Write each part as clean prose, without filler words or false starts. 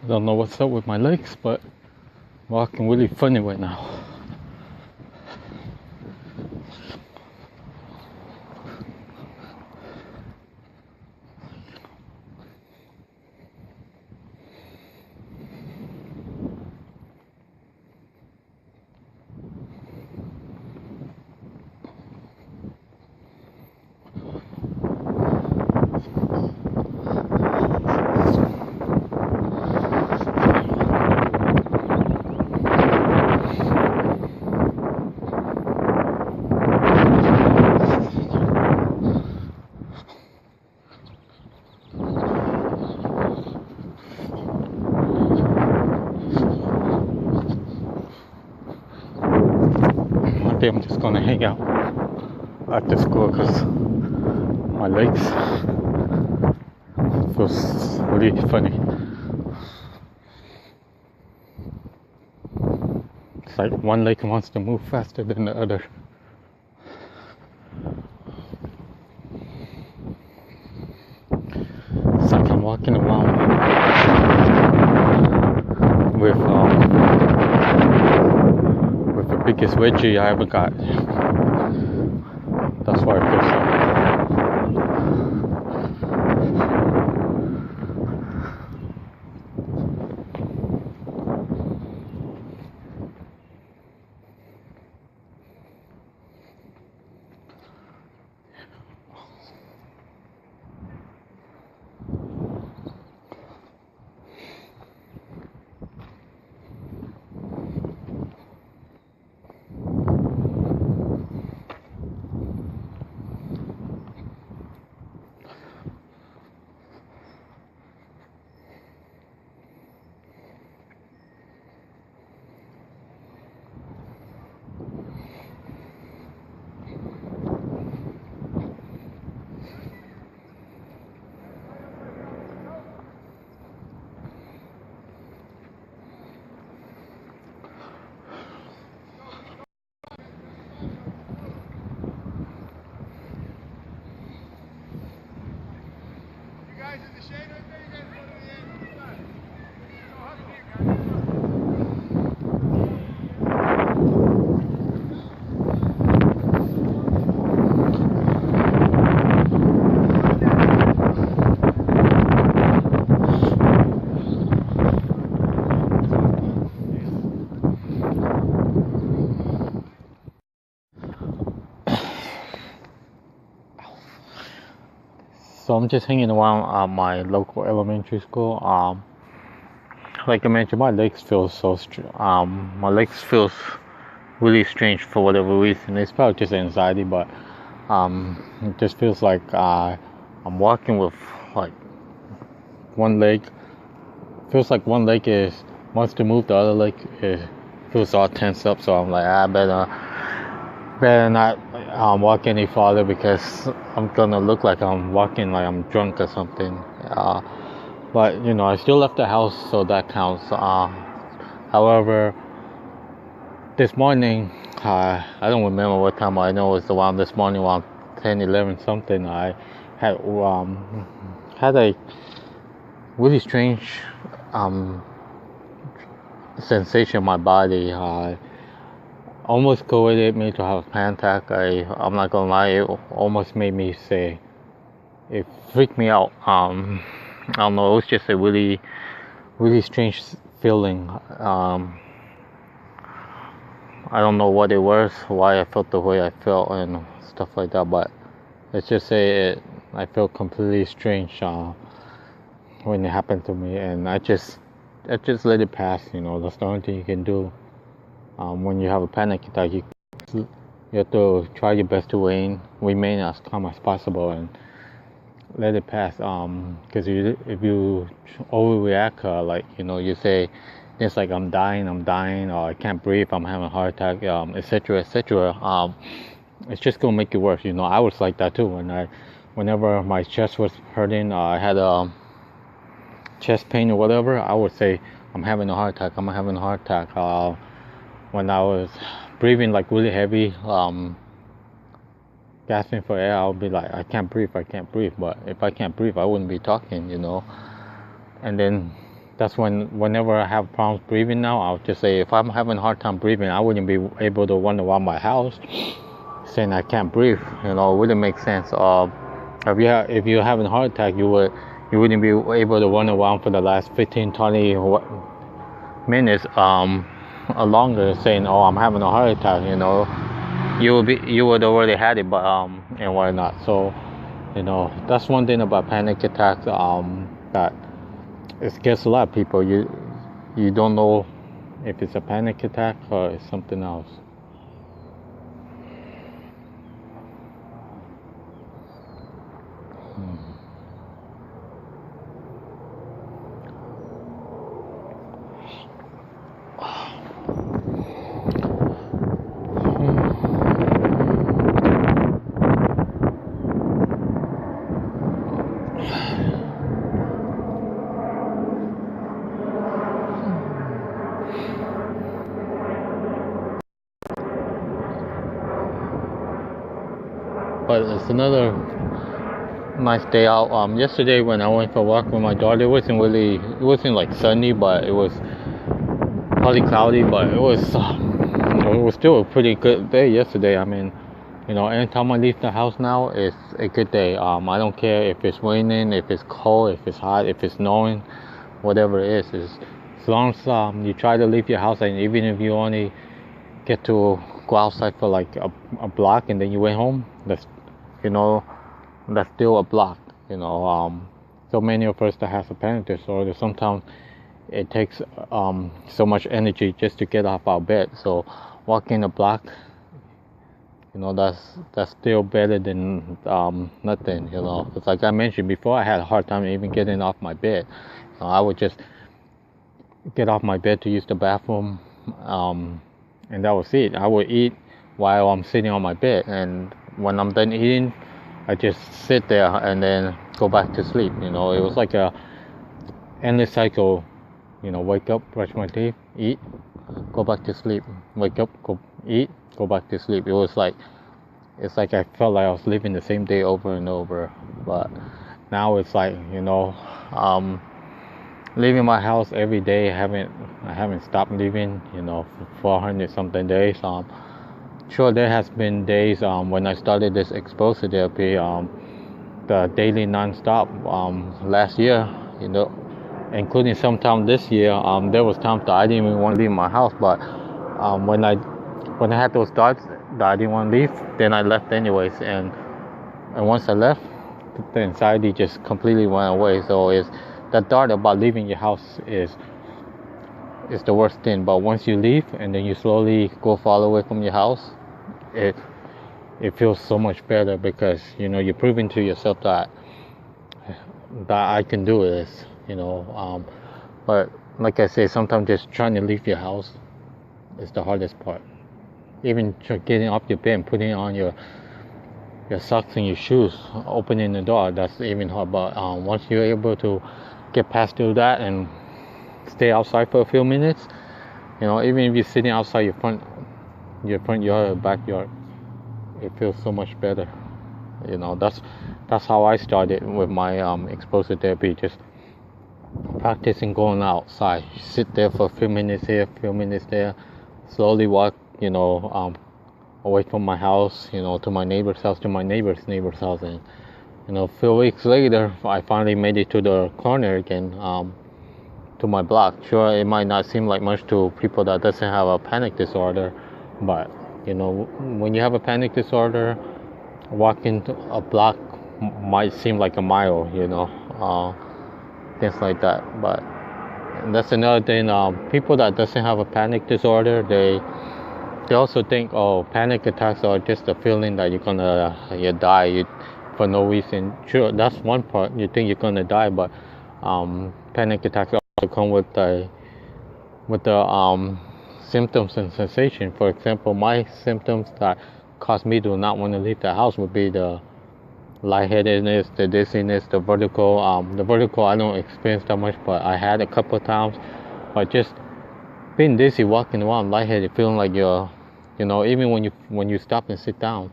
I don't know what's up with my legs, but walking really funny right now. I think I'm just gonna hang out at the school because my legs feels really funny. It's like one leg wants to move faster than the other. It's like I'm walking around with the biggest wedgie I ever got. That's why it feels like. So I'm just hanging around my local elementary school. Like I mentioned, my legs feel really strange for whatever reason. It's probably just anxiety, but it just feels like I'm walking with like one leg. Feels like one leg wants to move, the other leg feels all tense up. So I'm like, I better not walk any farther because I'm gonna look like I'm walking like I'm drunk or something. But I still left the house, so that counts. However, this morning, I don't remember what time. I know it was around this morning, around 10, 11 something. I had a really strange sensation in my body. Almost coordinated me to have a panic attack. I'm not gonna lie, it almost made me say, it freaked me out. I don't know, it was just a really, really strange feeling. I don't know what it was, why I felt the way I felt and stuff like that, but let's just say I felt completely strange when it happened to me, and I just let it pass. That's the only thing you can do. When you have a panic attack, you have to try your best to remain as calm as possible and let it pass. Because if you overreact, you say it's like I'm dying, or I can't breathe, I'm having a heart attack, etc., etc. It's just gonna make it worse. I was like that too. Whenever my chest was hurting, I had a chest pain or whatever, I would say I'm having a heart attack. When I was breathing like really heavy, gasping for air, I would be like, I can't breathe. But if I can't breathe, I wouldn't be talking. And then that's whenever I have problems breathing now, I'll just say if I'm having a hard time breathing, I wouldn't be able to run around my house saying I can't breathe. It wouldn't make sense. If you're having a heart attack, you wouldn't be able to run around for the last 15, 20 minutes longer saying, oh, I'm having a heart attack. You would already had it, but and whatnot. So that's one thing about panic attacks that it scares a lot of people. You don't know if it's a panic attack or it's something else. But it's another nice day out. Yesterday when I went for a walk with my daughter, it wasn't like sunny, but it was partly cloudy, but it was still a pretty good day yesterday. I mean, anytime I leave the house now, it's a good day. I don't care if it's raining, if it's cold, if it's hot, if it's snowing, whatever it is as long as you try to leave your house, and even if you only get to go outside for like a block and then you went home, that's still a block. So many of us that has a panic disorder, sometimes it takes so much energy just to get off our bed. So walking a block, that's still better than nothing. It's like I mentioned before, I had a hard time even getting off my bed. I would just get off my bed to use the bathroom, and that was it. I would eat while I'm sitting on my bed, and when I'm done eating, I just sit there and then go back to sleep. It was like a endless cycle. Wake up, brush my teeth, eat, go back to sleep. Wake up, go eat, go back to sleep. It's like I felt like I was living the same day over and over. But now it's like leaving my house every day. I haven't stopped leaving. For 400 something days. Sure, there has been days when I started this exposure therapy, the daily non-stop last year, including sometime this year. There was times that I didn't even want to leave my house, but when I had those thoughts that I didn't want to leave, then I left anyways, and once I left, the anxiety just completely went away. So that thought about leaving your house is the worst thing. But once you leave and then you slowly go far away from your house, it feels so much better, because you're proving to yourself that I can do this. But like I say, sometimes just trying to leave your house is the hardest part. Even getting off your bed and putting on your socks and your shoes, opening the door, that's even hard. But once you're able to get past through that and stay outside for a few minutes, even if you're sitting outside your front yard or backyard, it feels so much better. That's how I started with my exposure therapy. Just practicing going outside, sit there for a few minutes here, a few minutes there, slowly walk away from my house, to my neighbor's house, to my neighbor's house, and a few weeks later I finally made it to the corner again, to my block. Sure, it might not seem like much to people that doesn't have a panic disorder, but when you have a panic disorder, walking a block might seem like a mile, things like that. But that's another thing. People that doesn't have a panic disorder, they also think, oh, panic attacks are just a feeling that you're gonna die for no reason. Sure, that's one part. You think you're gonna die, but panic attacks also come with the symptoms and sensation. For example, my symptoms that cause me to not want to leave the house would be the lightheadedness, the dizziness, the vertigo. The vertigo I don't experience that much, but I had a couple of times. But just being dizzy, walking around, lightheaded, feeling like you're, even when you stop and sit down,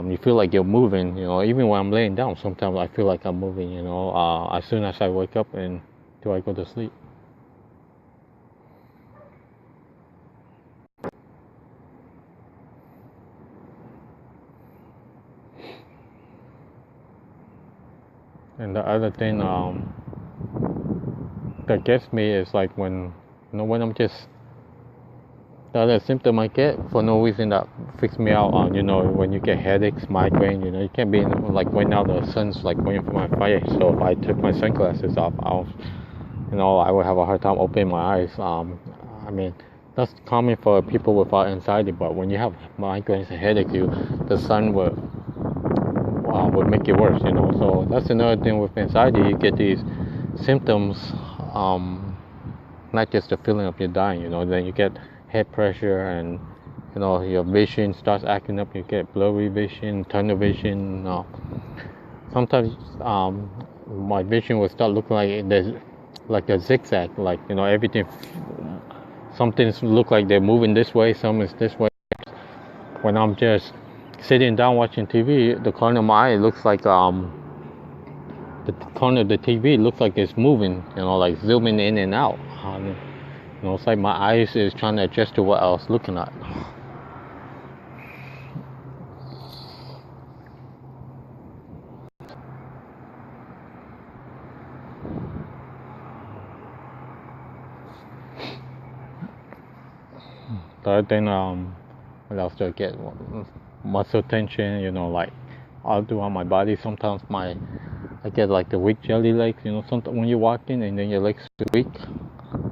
you feel like you're moving. Even when I'm laying down, sometimes I feel like I'm moving. As soon as I wake up and till I go to sleep. And the other thing that gets me is like when I'm just the other symptom I get for no reason that freaks me out. When you get headaches, migraine, you can't be like right now the sun's like waiting for my face. So if I took my sunglasses off, I would have a hard time opening my eyes. I mean, that's common for people without anxiety, but when you have migraines and headaches, the sun would make it worse. So that's another thing with anxiety. You get these symptoms, not just the feeling of you dying. Then you get head pressure, and your vision starts acting up. You get blurry vision, tunnel vision. Sometimes my vision will start looking like there's like a zigzag, like everything. Some things look like they're moving this way, some is this way. When I'm just sitting down watching TV, the corner of my eye looks like the corner of the TV looks like it's moving, like zooming in and out. It's like my eyes is trying to adjust to what I was looking at. The other thing, what else do I get? Muscle tension, like all throughout my body. Sometimes I get like the weak jelly legs, sometimes when you're walking and then your legs are weak,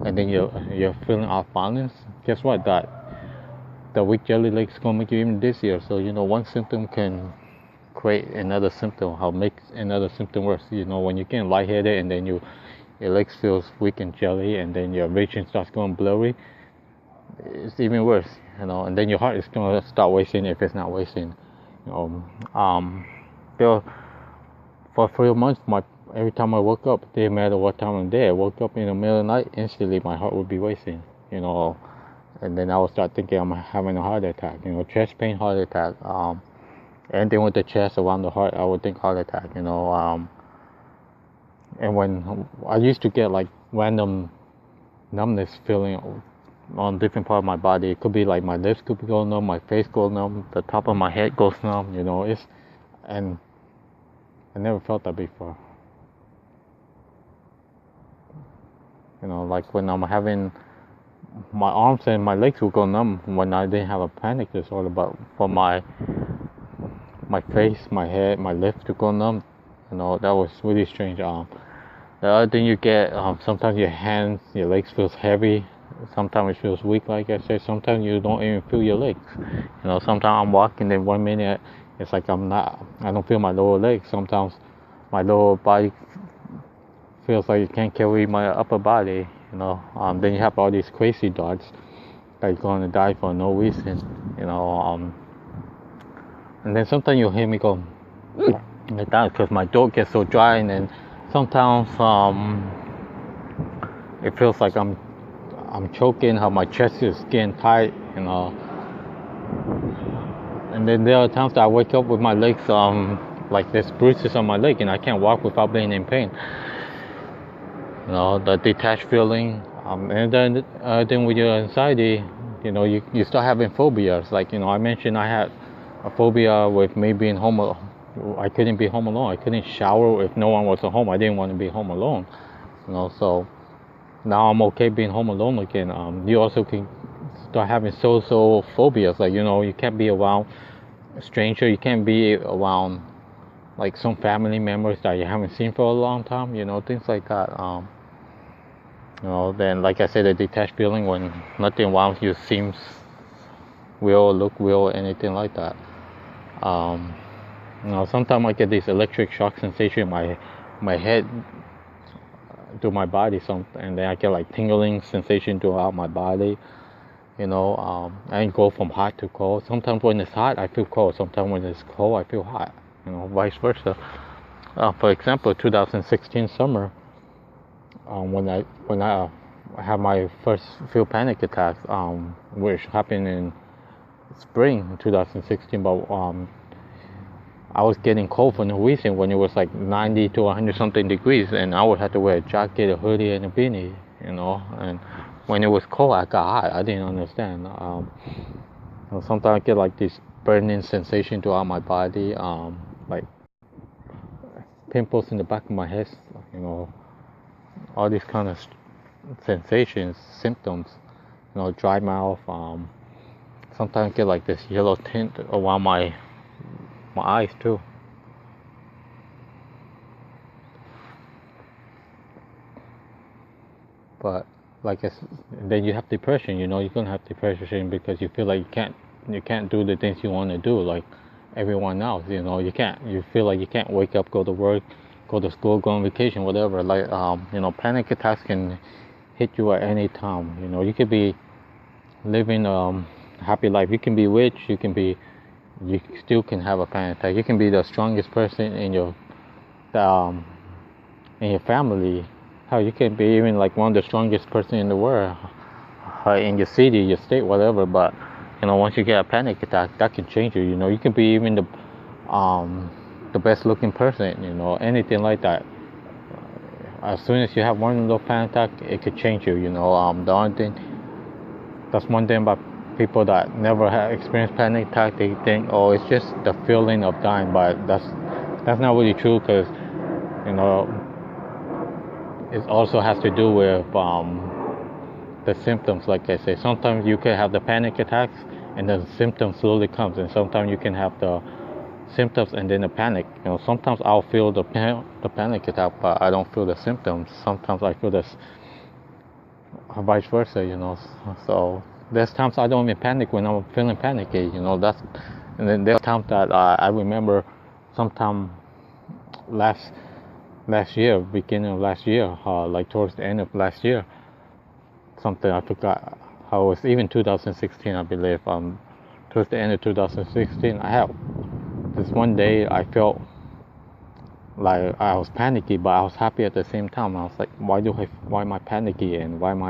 and then you're feeling off balance. Guess what? The weak jelly legs gonna make you even dizzier. So one symptom can create another symptom. How makes another symptom worse? When you get lightheaded and then your legs feels weak and jelly, and then your vision starts going blurry. It's even worse, and then your heart is gonna start racing if it's not racing. For a few months, every time I woke up, it didn't matter what time of day I woke up in the middle of the night, instantly my heart would be racing, and then I would start thinking I'm having a heart attack, chest pain, heart attack, anything with the chest around the heart, I would think heart attack, and when I used to get like random numbness feeling on different part of my body. It could be like my lips could be going numb, my face goes numb, the top of my head goes numb, and I never felt that before. Like when I'm having my arms and my legs will go numb when I didn't have a panic disorder, but for my face, my head, my lips to go numb, that was really strange. The other thing you get, sometimes your hands, your legs feels heavy. Sometimes it feels weak, like I said. Sometimes you don't even feel your legs. Sometimes I'm walking, then 1 minute it's like I don't feel my lower legs. Sometimes my lower body feels like it can't carry my upper body. Then you have all these crazy thoughts that you're going to die for no reason. And then sometimes you'll hear me go like that because my throat gets so dry, and then sometimes it feels like I'm choking, how my chest is getting tight, and then there are times that I wake up with my legs like there's bruises on my leg and I can't walk without being in pain. The detached feeling, and then with your anxiety, you start having phobias. Like I mentioned, I had a phobia with me being home. I couldn't be home alone. I couldn't shower if no one was at home. I didn't want to be home alone. So now I'm okay being home alone again. You also can start having social phobias, like you can't be around a stranger, you can't be around like some family members that you haven't seen for a long time, things like that. Then like I said, the detached feeling when nothing around you seems real, look real, anything like that. Sometimes I get this electric shock sensation in my head to my body, and then I get like tingling sensation throughout my body. I go from hot to cold. Sometimes when it's hot, I feel cold. Sometimes when it's cold, I feel hot. Vice versa. For example, 2016 summer, when I had my first few panic attacks, which happened in spring 2016, but I was getting cold for no reason when it was like 90 to 100 something degrees, and I would have to wear a jacket, a hoodie, and a beanie, and when it was cold, I got hot. I didn't understand. Sometimes I get like this burning sensation throughout my body, like pimples in the back of my head, you know, all these kind of sensations, symptoms, you know, dry mouth. Sometimes get like this yellow tint around my eyes too. But like then you have depression. You know, you're gonna have depression because you feel like you can't do the things you want to do like everyone else. You know, you feel like you can't wake up, go to work, go to school, go on vacation, whatever. Like you know, panic attacks can hit you at any time. You know, you could be living a happy life. You can be rich. You still can have a panic attack. You can be the strongest person in your family. Hell, you can be even like one of the strongest person in the world, in your city, your state, whatever. But you know, once you get a panic attack, that can change you. You know, you can be even the best looking person. You know, anything like that. As soon as you have one of those panic attacks, it could change you. You know, that's one thing about people that never have experienced panic attack. They think, oh, it's just the feeling of dying, but that's not really true, because you know, it also has to do with the symptoms. Like I say, sometimes you can have the panic attacks and the symptoms slowly comes, and sometimes you can have the symptoms and then the panic. You know, sometimes I'll feel the panic attack, but I don't feel the symptoms. Sometimes I feel this vice versa. You know, so there's times I don't even panic when I'm feeling panicky. You know, and then there's times that I remember sometime last year, beginning of last year, like towards the end of last year, something I forgot how it was, even 2016, I believe. Towards the end of 2016, I had this one day I felt like I was panicky, but I was happy at the same time. I was like, why am I panicky, and why am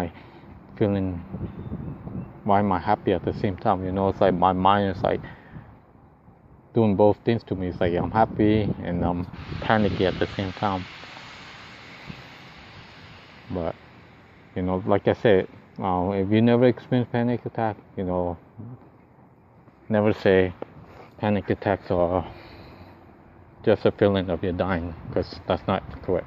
I happy at the same time? You know, it's like my mind is like doing both things to me. It's like I'm happy and I'm panicky at the same time. But you know, like I said, if you never experience panic attack, you know, never say panic attacks are just a feeling of you dying, because that's not correct.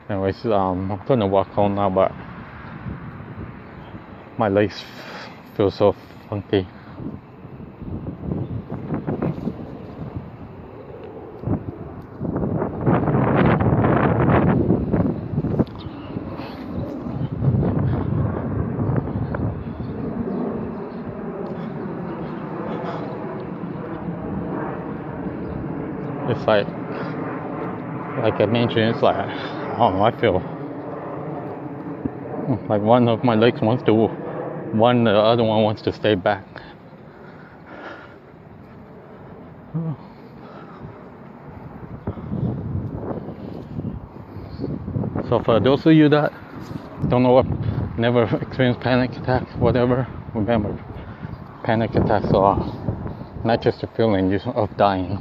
Anyways, I'm gonna walk home now, but my legs feel so funky. It's like I mentioned, it's like, I don't know, I feel like one of my legs wants to, the other one wants to stay back. So for those of you that don't know what, never experienced panic attacks, whatever, remember, panic attacks are not just a feeling of dying.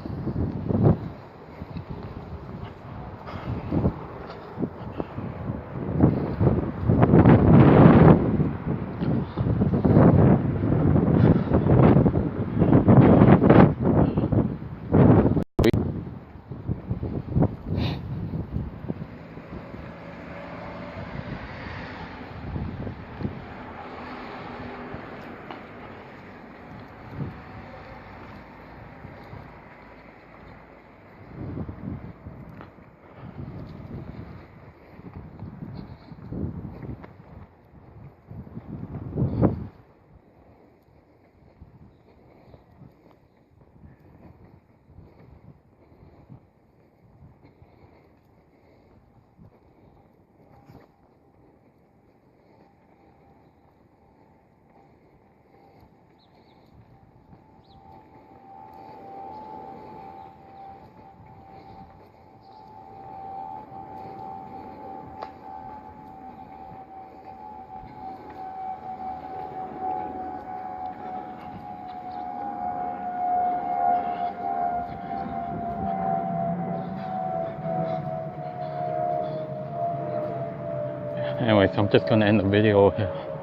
Anyways, I'm just gonna end the video here.